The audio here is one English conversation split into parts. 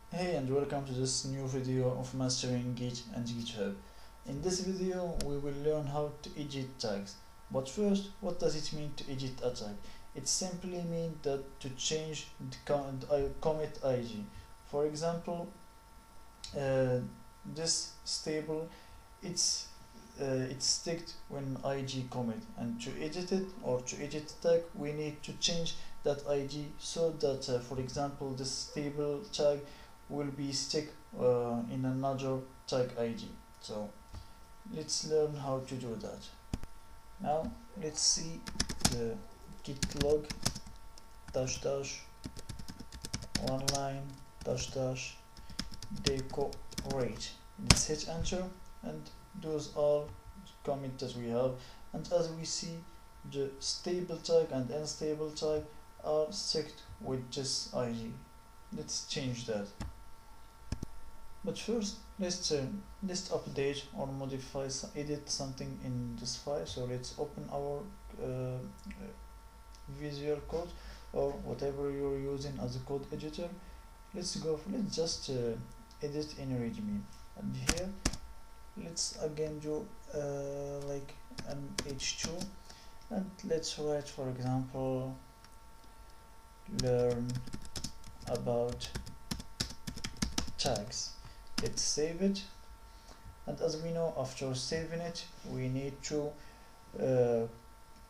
Hey and welcome to this new video of mastering Git and GitHub. In this video we will learn how to edit tags. But first, what does it mean to edit a tag? It simply means that to change the commit ID. For example, this stable it's sticked when id commit, and to edit it or to edit tag we need to change that id so that for example this table tag will be stick in another tag id. So let's learn how to do that. Now let's see the git log dash dash one line dash dash decorate. Let's hit enter, and those are commit that we have, and as we see the stable tag and unstable tag are sticked with this id. Let's change that. But first let's update or modify edit something in this file. So let's open our Visual Code or whatever you're using as a code editor. Let's just edit in readme, and here let's again do like an h2, and let's write for example learn about tags. Let's save it, and as we know, after saving it we need to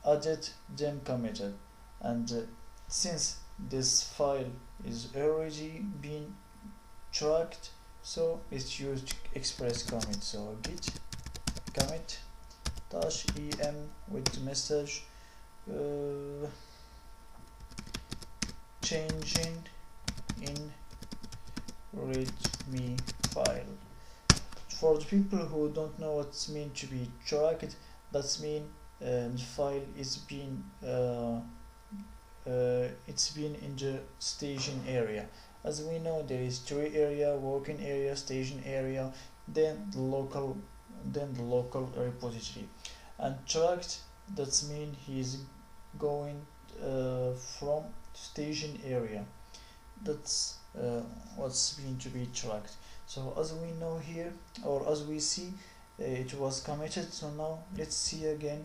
edit then committed, and since this file is already been tracked, so let's use express commit. So git commit dash em with the message changing in readme file. For the people who don't know what's mean to be tracked, that's mean the file is being it's been in the staging area. As we know, there is tree area, working area, staging area, then the local repository. And tracked, that's mean he's going from staging area. That's what's going to be tracked. So as we know here, or as we see, it was committed. So now let's see again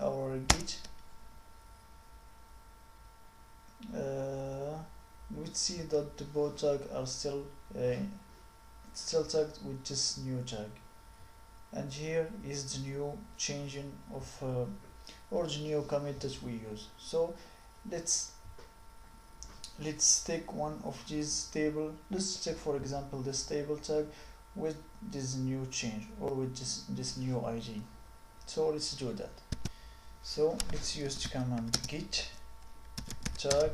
our git. We see that the both tags are still tagged with this new tag, and here is the new changing of or the new commit that we use. So let's take one of these table. Let's take for example this table tag with this new change or with this new id. So let's do that. So let's use the command git tag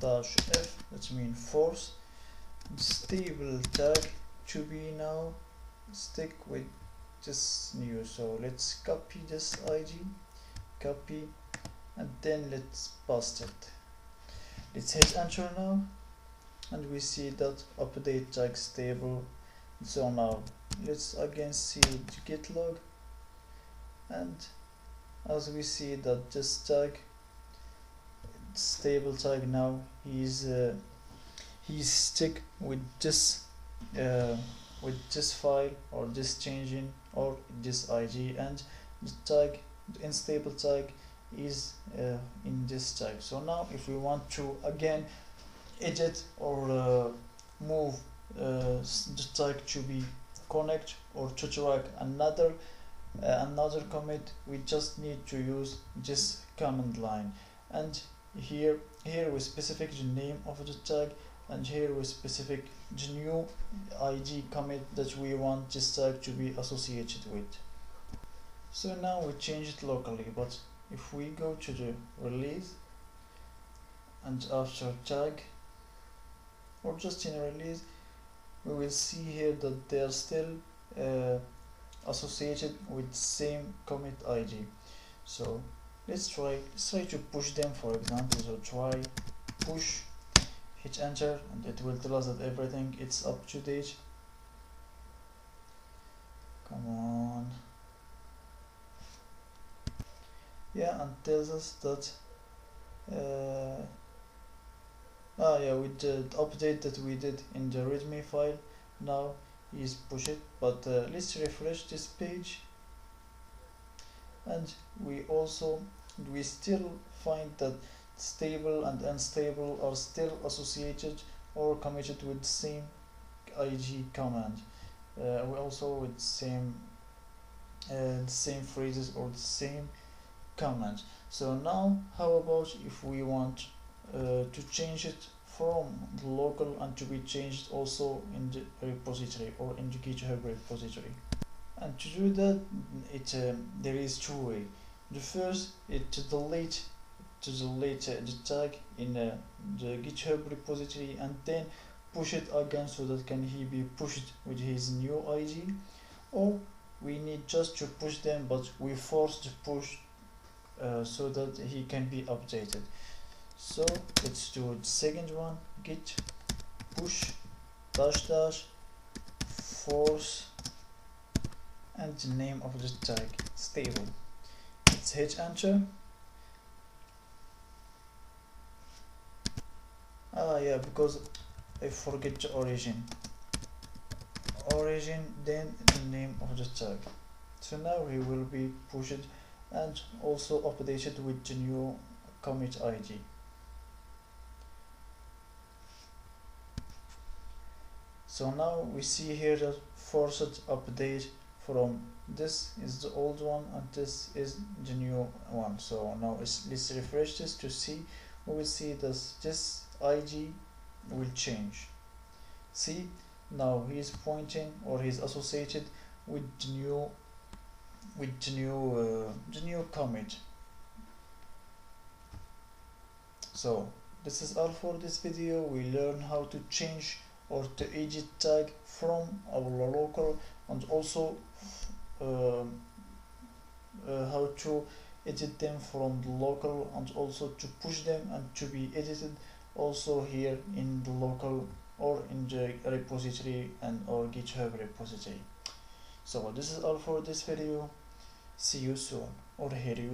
dash f, that means force stable tag to be now stick with this new. So let's copy this id, copy, and then let's paste it. Let's hit enter now, and we see that update tag stable. So now let's again see the git log, and as we see that this tag stable tag now he's stick with this file or this changing or this id, and the tag, the unstable tag, is in this tag. So now if we want to again edit or move the tag to be connect or to track another commit, we just need to use this command line, and here we specify the name of the tag, and here we specify the new id commit that we want this tag to be associated with. So now we change it locally, but if we go to the release and after tag or just in release, we will see here that they are still associated with same commit id. So let's try to push them, for example. So try push, hit enter, and it will tell us that everything it's up to date. Come on. Yeah, and tells us that Yeah, with the update that we did in the readme file, now is push it. But let's refresh this page, and we still find that stable and unstable are still associated or committed with the same ig command. We also with the same phrases or the same command. So now how about if we want to change it from the local and to be changed also in the repository or in the GitHub repository? And to do that, there is two ways. The first is to delete the tag in the GitHub repository and then push it again so that can he be pushed with his new ID, or we need just to push them but we force the push so that he can be updated. So let's do the second one, git push dash dash force and the name of the tag stable. Let's hit enter. Yeah, because I forget the origin, then the name of the tag. So now he will be pushed and also updated with the new commit ID. So now we see here the forced update from this is the old one and this is the new one. So now let's refresh this to see. We will see this ID will change. See, now he is pointing or he is associated with the new commit. So this is all for this video. We learn how to change or to edit tag from our local, and also how to edit them from the local, and also to push them and to be edited also here in the local or in the repository and or GitHub repository. So this is all for this video. See you soon or hear you soon.